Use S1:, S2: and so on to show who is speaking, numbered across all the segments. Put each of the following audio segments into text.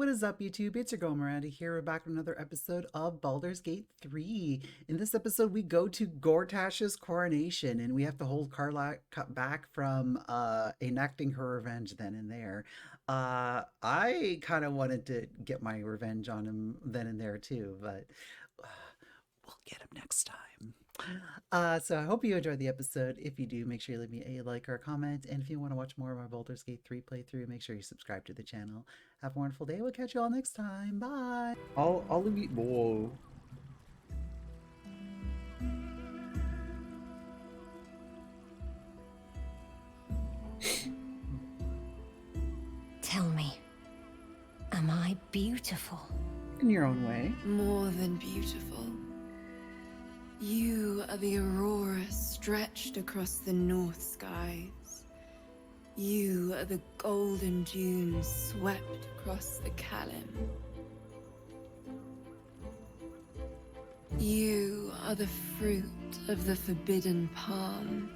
S1: what is up, YouTube? It's your girl Miranda here. We're back with another episode of Baldur's Gate 3. In this episode, we go to Gortash's coronation, and we have to hold Karlach back from enacting her revenge then and there. I kind of wanted to get my revenge on him then and there too, but uh, we'll get him next time. So I hope you enjoyed the episode. If you do, make sure you leave me a like or a comment. And if you want to watch more of my Baldur's Gate 3 playthrough, make sure you subscribe to the channel. Have a wonderful day. We'll catch you all next time. Bye. I'll leave you. Whoa.
S2: Tell me, am I beautiful?
S1: In your own way.
S3: More than beautiful. You are the aurora stretched across the north skies. You are the golden dunes swept across the Kalim. You are the fruit of the forbidden palm,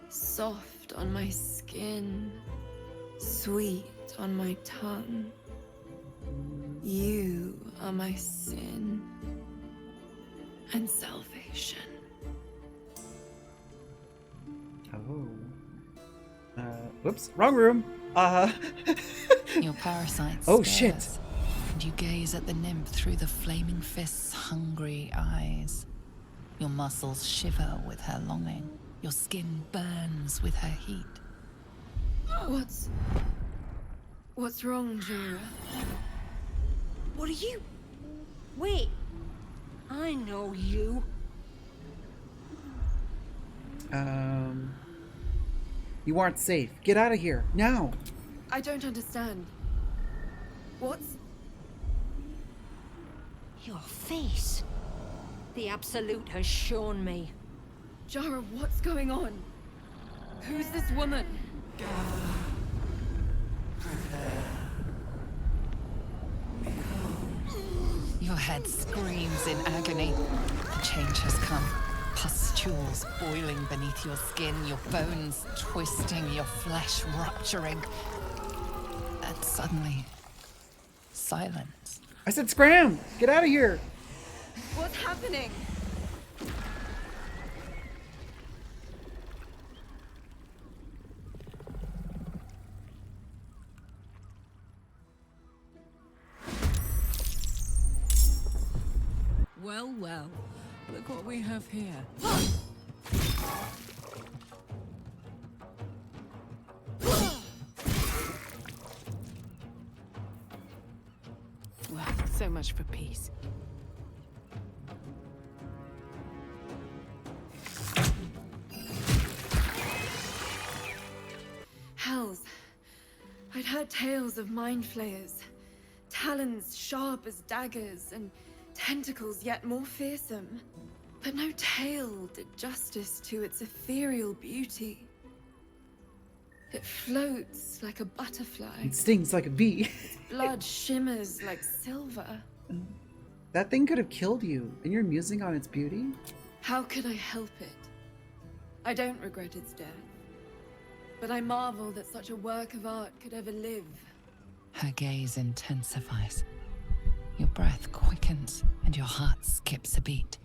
S3: soft on my skin, sweet on my tongue. You are my sin and salvation.
S1: Oh. Whoops. Wrong room.
S4: Your parasite
S1: Oh,
S4: stirs,
S1: shit.
S4: and you gaze at the nymph through the flaming fist's hungry eyes. Your muscles shiver with her longing. Your skin burns with her heat.
S3: What's wrong, Jura?
S2: What are you? Wait, I know you.
S1: You aren't safe. Get out of here now.
S3: I don't understand. What's...
S2: Your face. The Absolute has shown me.
S3: Jara, what's going on? Who's this woman?
S4: Your head screams in agony. The change has come. Pustules boiling beneath your skin, your bones twisting, your flesh rupturing. And suddenly, silence.
S1: I said scram. Get out of here.
S3: What's happening?
S4: Well, well, look what we have here. Well, so much for peace.
S3: Hells. I'd heard tales of mind flayers. Talons sharp as daggers, and tentacles yet more fearsome. But no tale did justice to its ethereal beauty. It floats like a butterfly.
S1: It stings like a bee.
S3: Blood shimmers like silver.
S1: That thing could have killed you, and you're musing on its beauty?
S3: How could I help it? I don't regret its death. But I marvel that such a work of art could ever live.
S4: Her gaze intensifies. Your breath quickens, and your heart skips a beat.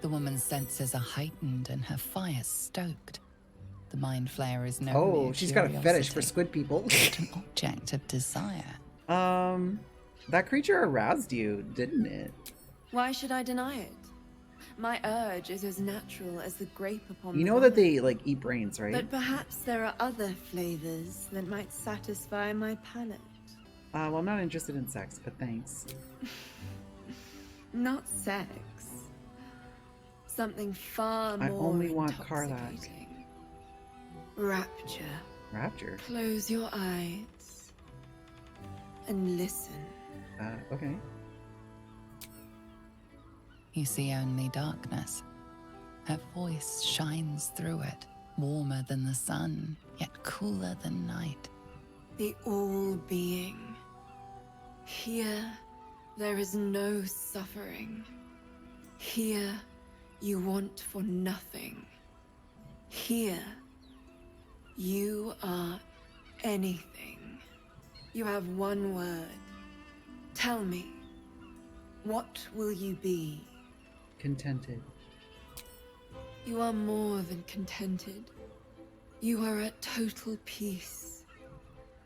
S4: The woman's senses are heightened, and her fire stoked. The mind flayer is no mere
S1: She's got a fetish for
S4: curiosity,
S1: squid people.
S4: but an object of desire.
S1: That creature aroused you, didn't it?
S3: Why should I deny it? My urge is as natural as the grape upon
S1: You
S3: the
S1: know that
S3: vine.
S1: they, like, eat brains, right?
S3: But perhaps there are other flavors that might satisfy my palate.
S1: Well, I'm not interested in sex, but thanks.
S3: Not sex. Something far more
S1: I only want
S3: intoxicating. Rapture.
S1: Rapture?
S3: Close your eyes and listen.
S1: Okay.
S4: You see only darkness. Her voice shines through it, warmer than the sun, yet cooler than night.
S3: The all-being. Here, there is no suffering. Here, you want for nothing. Here, you are anything. You have one word. Tell me, what will you be?
S1: Contented.
S3: You are more than contented. You are at total peace.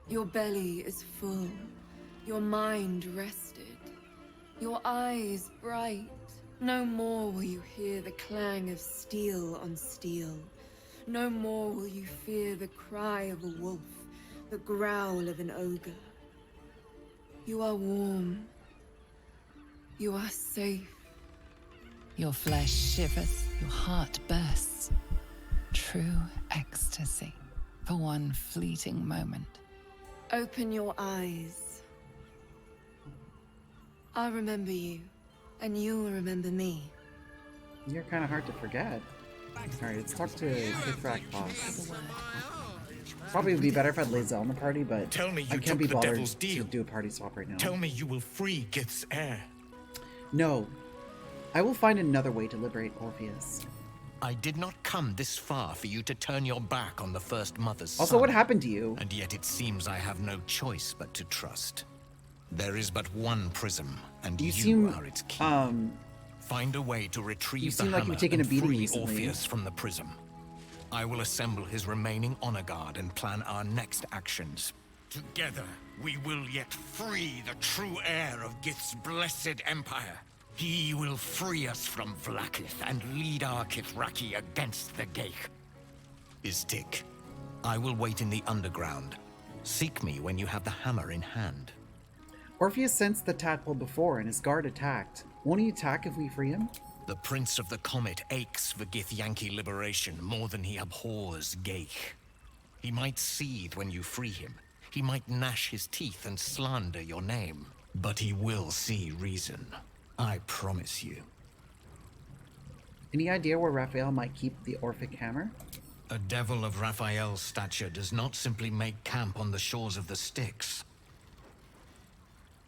S3: Your belly is full. Your mind rested. Your eyes bright. No more will you hear the clang of steel on steel. No more will you fear the cry of a wolf, the growl of an ogre. You are warm. You are safe.
S4: Your flesh shivers, your heart bursts. True ecstasy for one fleeting moment.
S3: Open your eyes. I'll remember you, and you'll remember me.
S1: You're kind of hard to forget. Alright, let's talk to Kithrak Boss. Probably would be better if I had Lae'zel in the party, but
S5: Tell me you
S1: I can't
S5: took
S1: be
S5: the
S1: bothered
S5: devil's
S1: to
S5: deal.
S1: do a party swap right now.
S5: Tell me you will free Gith's heir.
S1: No. I will find another way to liberate Orpheus.
S5: I did not come this far for you to turn your back on the first mother's
S1: Also,
S5: son.
S1: what happened to you?
S5: And yet it seems I have no choice but to trust. There is but one prism, and
S1: You
S5: you
S1: seem,
S5: are its key. Find a way to retrieve
S1: You
S5: the
S1: seem like
S5: hammer
S1: you've taken a
S5: and
S1: beating
S5: free
S1: recently.
S5: Orpheus from the prism. I will assemble his remaining honor guard and plan our next actions. Together, we will yet free the true heir of Gith's blessed empire. He will free us from Vlaakith and lead our Kithraki against the Geich. Istik, I will wait in the underground. Seek me when you have the hammer in hand.
S1: Orpheus sensed the tadpole before and his guard attacked. Won't he attack if we free him?
S5: The Prince of the Comet aches for Githyanki liberation more than he abhors Geich. He might seethe when you free him. He might gnash his teeth and slander your name. But he will see reason. I promise you.
S1: Any idea where Raphael might keep the Orphic hammer?
S5: A devil of Raphael's stature does not simply make camp on the shores of the Styx.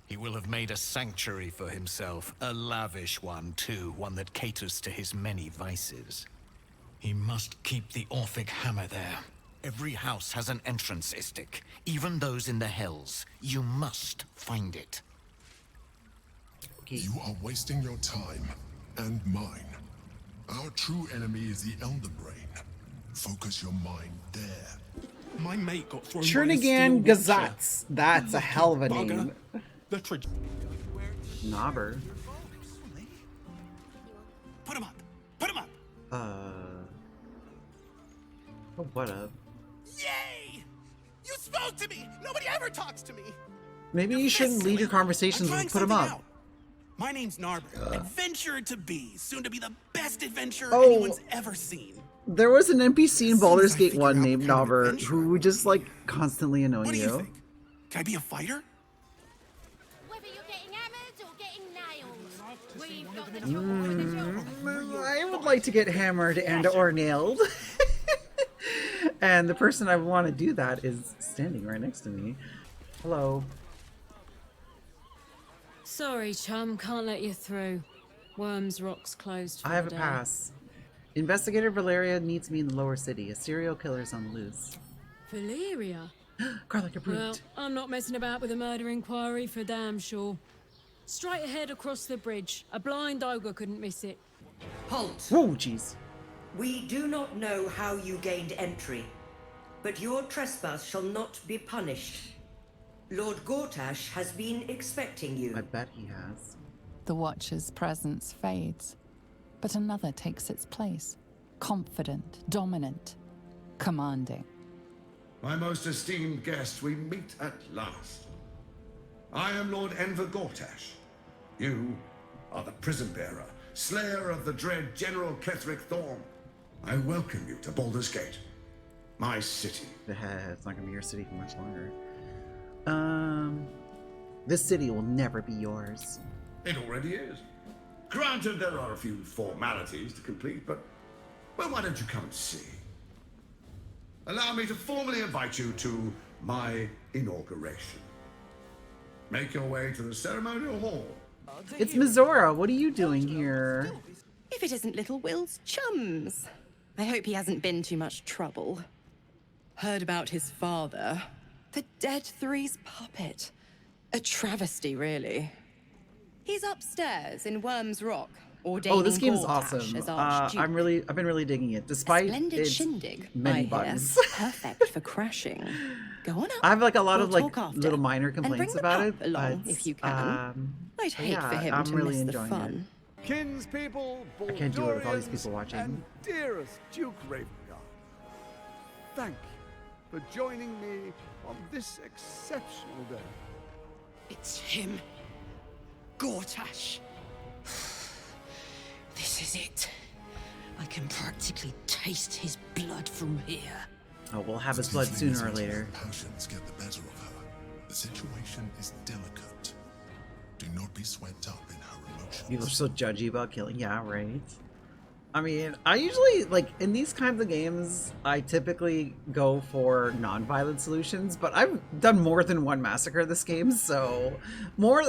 S5: He will have made a sanctuary for himself, a lavish one too, one that caters to his many vices. He must keep the Orphic hammer there. Every house has an entrance, Istik, even those in the Hells. You must find it.
S1: Okay.
S6: You are wasting your time, and mine. Our true enemy is the Elder Brain. Focus your mind there.
S7: My mate got thrown by a
S1: Chernigan
S7: steel
S1: Gazats. That's a
S7: Lucky
S1: hell of a
S7: bugger.
S1: name.
S7: The tra-
S1: Knobber.
S7: Put him up! Put him up!
S1: Oh, what up?
S7: Yay! You spoke to me! Nobody ever talks to me!
S1: Maybe you shouldn't lead your conversations
S7: I'm
S1: with
S7: trying
S1: put him
S7: something
S1: up.
S7: out. My name's Narber. Adventurer to be. Soon to be the best adventurer
S1: Oh.
S7: anyone's ever seen.
S1: There was an NPC in
S7: As soon
S1: Baldur's
S7: as I
S1: Gate
S7: figure
S1: 1
S7: out
S1: named
S7: what kind of
S1: Knobber
S7: adventurer
S1: who would just like constantly annoy
S7: What do
S1: you.
S7: you think? Can I be a fighter?
S8: Whether you're getting hammered or getting nailed, we've got the trouble for the children.
S1: I would like to get hammered and or nailed. And the person I want to do that is standing right next to me. Hello.
S9: Sorry, chum, can't let you through. Worms Rock's closed for
S1: I have a
S9: the day.
S1: pass. Investigator Valeria needs me in the lower city. A serial killer's on the loose.
S9: Valeria?
S1: Karlach approved.
S9: Well, I'm not messing about with a murder inquiry for damn sure. Straight ahead across the bridge. A blind ogre couldn't miss it.
S10: Halt!
S1: Whoa, jeez.
S10: We do not know how you gained entry, but your trespass shall not be punished. Lord Gortash has been expecting you.
S1: I bet he has.
S4: The Watcher's presence fades, but another takes its place. Confident, dominant, commanding.
S11: My most esteemed guest, we meet at last. I am Lord Enver Gortash. You are the prison bearer, slayer of the dread General Ketheric Thorn. I welcome you to Baldur's Gate, my city.
S1: It's not gonna be your city for much longer. This city will never be yours.
S11: It already is. Granted, there are a few formalities to complete, but, well, why don't you come and see? Allow me to formally invite you to my inauguration. Make your way to the ceremonial hall.
S1: It's Mizora. What are you doing here?
S12: If it isn't little Will's chums. I hope he hasn't been too much trouble. Heard about his father. The Dead Three's puppet. A travesty, really. He's upstairs in Worm's Rock, ordaining
S1: Oh, this game is
S12: Gortash
S1: awesome.
S12: as Archduke.
S1: I've been really digging it, despite
S12: Splendid
S1: its
S12: shindig,
S1: many
S12: I hear.
S1: buttons.
S12: Perfect for crashing. Go on up.
S1: I have like a lot
S12: We'll
S1: of like
S12: talk after.
S1: little minor
S12: And bring
S1: complaints
S12: the
S1: about
S12: pup
S1: it.
S12: along,
S1: but,
S12: if you can. I'd hate
S1: yeah,
S12: for him
S1: I'm
S12: to
S1: really
S12: miss the
S1: enjoying
S12: fun.
S7: Kinspeople,
S1: I can't do it with all these people
S7: Baldurians,
S1: watching.
S7: and dearest Duke Ravengard, thank you for joining me on this exceptional day.
S13: It's him. Gortash. This is it. I can practically taste his blood from here.
S1: Oh, we'll have his blood sooner or later.
S6: Passions get the better of her. The situation is delicate. Do not be swept up in her emotions.
S1: People are so judgy about killing. Yeah, right. I mean, I usually, like, in these kinds of games, I typically go for non-violent solutions, but I've done more than one massacre this game, so more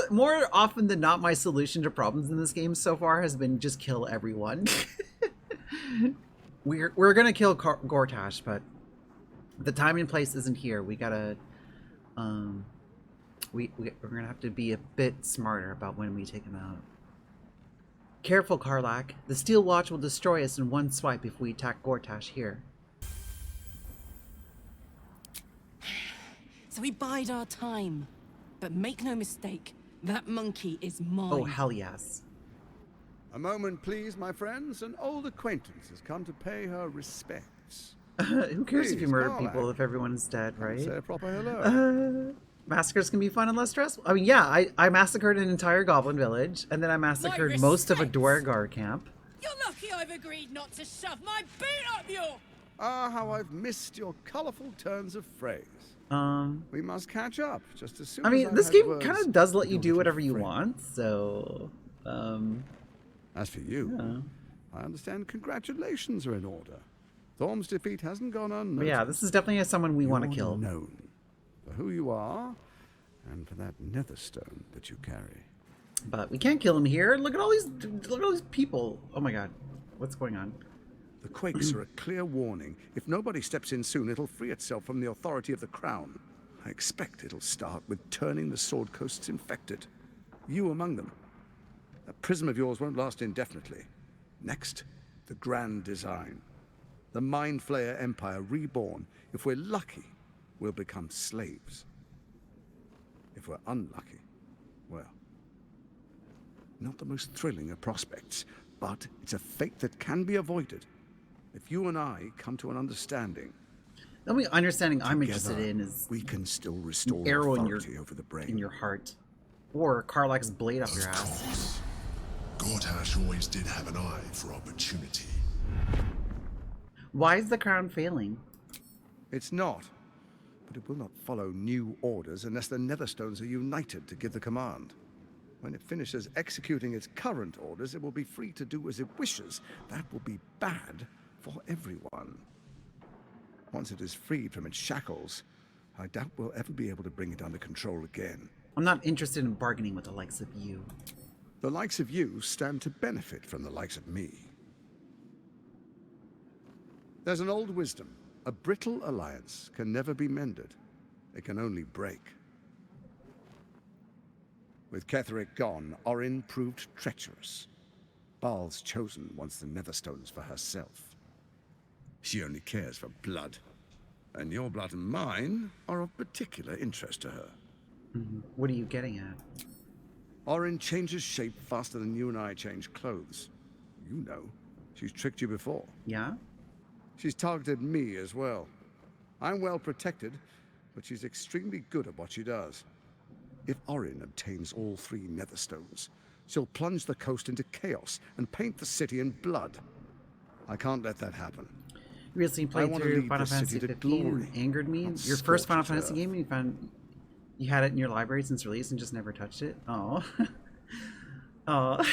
S1: often than not, my solution to problems in this game so far has been just kill everyone. We're gonna kill Gortash, but the time and place isn't here. We gotta, we're gonna have to be a bit smarter about when we take him out. Careful, Karlach. The Steel Watch will destroy us in one swipe if we attack Gortash here.
S13: So we bide our time. But make no mistake, that monkey is mine.
S1: Oh, hell yes.
S7: A moment, please, my friends. An old acquaintance has come to pay her respects.
S1: Who cares if you
S7: Please,
S1: murder
S7: Karlach.
S1: people if everyone is dead, right?
S7: Say a proper hello.
S1: Massacres can be fun and less stressful. I mean, yeah, I massacred an entire goblin village, and then I massacred most of a Dwargar camp.
S13: You're lucky I've agreed not to shove my boot up your...
S7: Ah, how I've missed your colourful turns of phrase. We must catch up just as soon
S1: I
S7: as
S1: mean,
S7: I've
S1: this
S7: had
S1: game
S7: words
S1: kind of does let you
S7: with
S1: do
S7: your
S1: whatever you
S7: friend.
S1: want, so...
S7: As for you,
S1: yeah.
S7: I understand congratulations are in order. Thorm's defeat hasn't gone
S1: But
S7: unnoticed.
S1: yeah, this is definitely someone we want to
S7: You're
S1: kill.
S7: known for who you are and for that netherstone that you carry.
S1: But we can't kill him here. Look at all these people. Oh my god. What's going on?
S7: The quakes are a clear warning. If nobody steps in soon, it'll free itself from the authority of the crown. I expect it'll start with turning the Sword Coasts infected. You among them. That prism of yours won't last indefinitely. Next, the grand design. The Mind Flayer Empire reborn. If we're lucky, we'll become slaves. If we're unlucky, well, not the most thrilling of prospects, but it's a fate that can be avoided. If you and I come to an understanding,
S1: The only understanding I'm
S7: together,
S1: interested in is
S7: we can still restore
S1: an arrow in
S7: authority over the brain.
S1: your heart, or Karlach's blade up your
S6: Of
S1: ass.
S6: course. Gortash always did have an eye for opportunity.
S1: Why is the crown failing?
S7: It's not, but it will not follow new orders unless the Netherstones are united to give the command. When it finishes executing its current orders, it will be free to do as it wishes. That will be bad for everyone. Once it is freed from its shackles, I doubt we'll ever be able to bring it under control again.
S1: I'm not interested in bargaining with the likes of you.
S7: The likes of you stand to benefit from the likes of me. There's an old wisdom. A brittle alliance can never be mended. It can only break. With Ketheric gone, Orin proved treacherous. Baal's chosen wants the Netherstones for herself. She only cares for blood. And your blood and mine are of particular interest to her.
S1: What are you getting at?
S7: Orin changes shape faster than you and I change clothes. You know. She's tricked you before.
S1: Yeah?
S7: She's targeted me as well. I'm well protected, but she's extremely good at what she does. If Orin obtains all 3 Netherstones, she'll plunge the coast into chaos and paint the city in blood. I can't let that happen.
S1: You recently
S7: I
S1: played
S7: want to
S1: through
S7: lead
S1: Final
S7: the
S1: Fantasy
S7: city to
S1: 15
S7: glory,
S1: and angered me.
S7: not
S1: Your first Final
S7: scorched
S1: Fantasy
S7: earth.
S1: game, you had it in your library since release and just never touched it. Oh. Oh.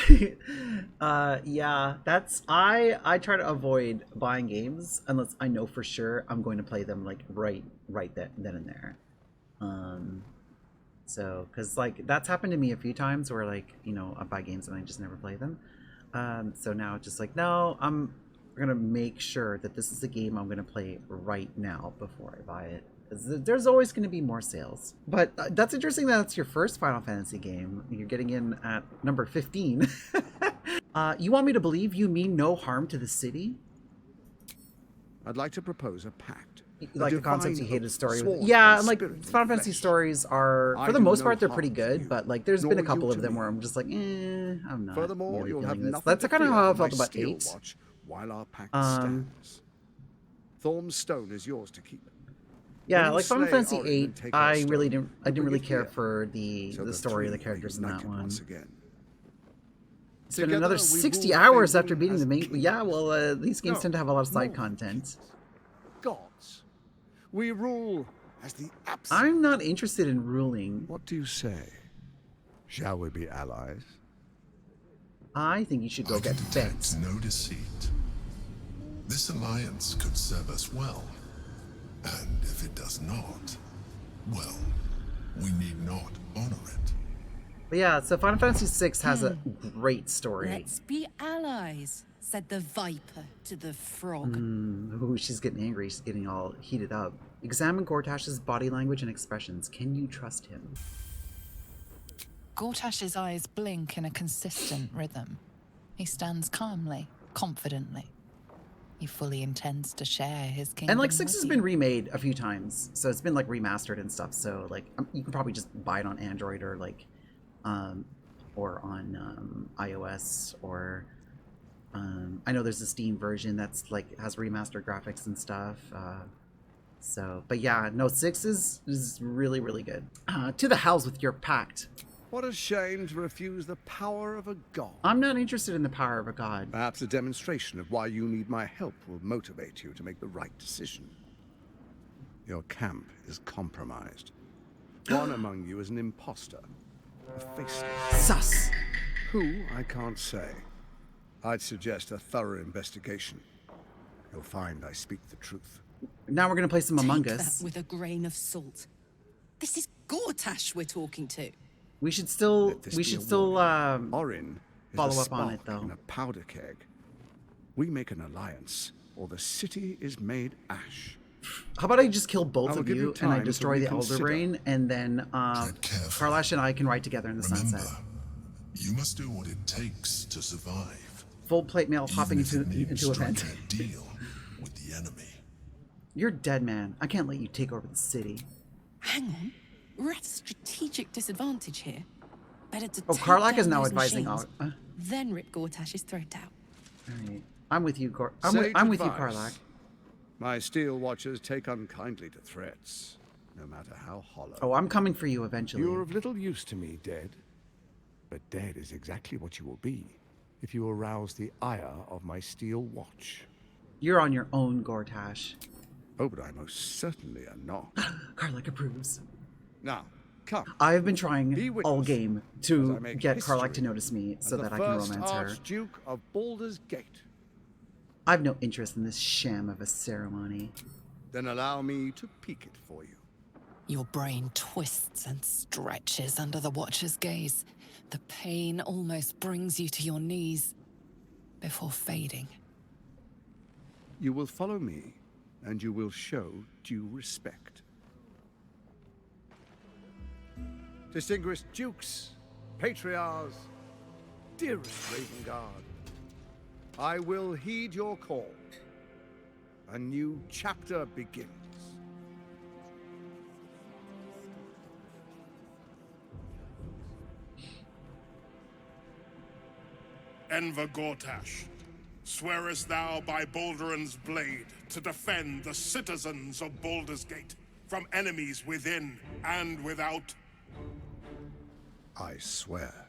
S1: Yeah, that's I try to avoid buying games unless I know for sure I'm going to play them like right then and there. So because like that's happened to me a few times where like, you know, I buy games and I just never play them. So now it's just like, no, I'm gonna make sure that this is a game I'm gonna play right now before I buy it. There's always going to be more sales. But that's interesting that it's your first Final Fantasy game. You're getting in at number 15. You want me to believe you mean no harm to the city?
S7: I'd like to propose a pact.
S1: Like the concepts you hated story with.
S7: sworn
S1: Yeah,
S7: by
S1: and like
S7: spirit and
S1: Final Fantasy
S7: flesh.
S1: stories are, for
S7: I
S1: the
S7: do
S1: most
S7: no
S1: part, they're
S7: harm
S1: pretty
S7: to
S1: good,
S7: you,
S1: but like there's been a
S7: nor
S1: couple
S7: you
S1: of
S7: to
S1: them
S7: me.
S1: where I'm just like, I'm not.
S7: Furthermore,
S1: really
S7: you'll have
S1: feeling this.
S7: nothing
S1: That's
S7: to
S1: kind of
S7: fear
S1: how I
S7: from my
S1: felt about
S7: steel
S1: 8.
S7: watch while our pact
S1: Um,
S7: stands. Thorm's stone is yours to keep.
S1: Yeah,
S7: When you
S1: like Final
S7: slay
S1: Fantasy
S7: Orin
S1: 8,
S7: and take her
S1: I
S7: stone,
S1: really didn't
S7: you
S1: really
S7: bring it
S1: care
S7: here,
S1: for the
S7: so
S1: story of the
S7: three are
S1: characters in that
S7: united
S1: one.
S7: once again.
S1: It's been
S7: Together
S1: another
S7: we
S1: 60
S7: rule
S1: hours after
S7: Faerun
S1: beating
S7: as
S1: the main.
S7: kings.
S1: Yeah, well, these games
S7: No,
S1: tend to have a lot of side
S7: more
S1: content.
S7: Gods. We rule as the absolute.
S1: I'm not interested in ruling.
S7: What do you say? Shall we be allies?
S1: I think you should go
S6: I can
S1: get
S6: detect
S1: bent.
S6: no deceit. This alliance could serve us well. And if it does not, well, we need not honor it.
S1: But yeah, so Final Fantasy VI has a great story.
S13: Let's be allies, said the viper to the frog.
S1: Ooh, she's getting angry. She's getting all heated up. Examine Gortash's body language and expressions. Can you trust him?
S4: Gortash's eyes blink in a consistent rhythm. He stands calmly, confidently. He fully intends to share his kingdom.
S1: And like 6
S4: with
S1: has
S4: you.
S1: been remade a few times, so it's been like remastered and stuff. So like you can probably just buy it on Android or like, or on iOS or I know there's a Steam version that's like has remastered graphics and stuff. So, but yeah, no, 6 is really really good. To the hells with your pact.
S7: What a shame to refuse the power of a god.
S1: I'm not interested in the power of a god.
S7: Perhaps a demonstration of why you need my help will motivate you to make the right decision. Your camp is compromised. One among you is an imposter, a faceless.
S1: Sus!
S7: Who, I can't say. I'd suggest a thorough investigation. You'll find I speak the truth.
S1: Now we're gonna play some Among
S13: Take
S1: Us.
S13: that with a grain of salt. This is Gortash we're talking to.
S1: We should still
S7: Let this
S1: we
S7: be
S1: should
S7: a
S1: still
S7: warning. Orin is
S1: follow
S7: a
S1: up on it
S7: spark
S1: though.
S7: in a powder keg. We make an alliance, or the city is made ash.
S1: How about I just kill both
S7: I will
S1: of
S7: give
S1: you
S7: you
S1: and I
S7: time to
S1: destroy the Elder
S7: reconsider.
S1: Brain, and then
S6: careful.
S1: Karlach and I can ride together in the
S6: Remember,
S1: sunset.
S6: you must do what it takes to survive.
S1: Full plate mail hopping
S6: Even if it means
S1: into a vent.
S6: striking a deal with the enemy.
S1: You're dead, man. I can't let you take over the city.
S13: Hang on. We're at a strategic disadvantage here. Better to
S1: Oh,
S13: take
S1: Karlach is
S13: down
S1: now
S13: those
S1: advising.
S13: machines,
S1: All
S13: then rip Gortash's throat out.
S1: right, I'm with you,
S7: Sage
S1: I'm with you,
S7: advice.
S1: Karlach.
S7: My steel watchers take unkindly to threats, no matter how hollow.
S1: Oh, I'm coming for you eventually.
S14: You're of little use to me, dead. But dead is exactly what you will be if you arouse the ire of my steel watch.
S1: You're on your own, Gortash.
S7: Oh, but I most certainly am not.
S1: Karlach approves.
S7: Now, come.
S1: I've been trying
S7: Be
S1: all
S7: witness
S1: game
S7: as I
S1: to
S7: make
S1: get Karlach to
S7: history
S1: notice me so
S7: as
S1: that
S7: the
S1: I can
S7: first
S1: romance her.
S7: Archduke of Baldur's Gate.
S1: I've no interest in this sham of a ceremony.
S7: Then allow me to peek it for you.
S4: Your brain twists and stretches under the Watcher's gaze. The pain almost brings you to your knees before fading.
S7: You will follow me, and you will show due respect. Distinguished dukes, patriarchs, dearest Ravengard, I will heed your call. A new chapter begins.
S15: Enver Gortash, swearest thou by Balduran's blade to defend the citizens of Baldur's Gate from enemies within and without?
S7: I swear.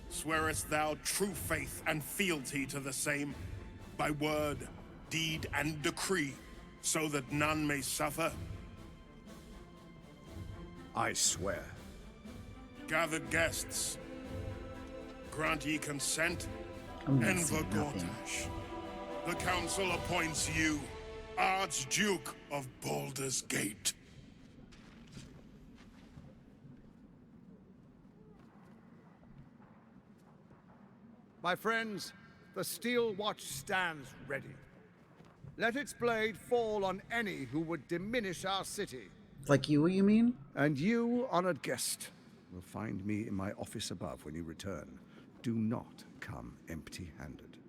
S15: Swearest thou true faith and fealty to the same, by word, deed, and decree, so that none may suffer?
S7: I swear.
S15: Gathered guests, grant ye consent?
S1: I'm not
S15: Enver
S1: saying nothing.
S15: Gortash, the council appoints you Archduke of Baldur's Gate.
S7: My friends, the Steel Watch stands ready. Let its blade fall on any who would diminish our city.
S1: Like you mean?
S7: And you, honored guest, will find me in my office above when you return. Do not come empty-handed.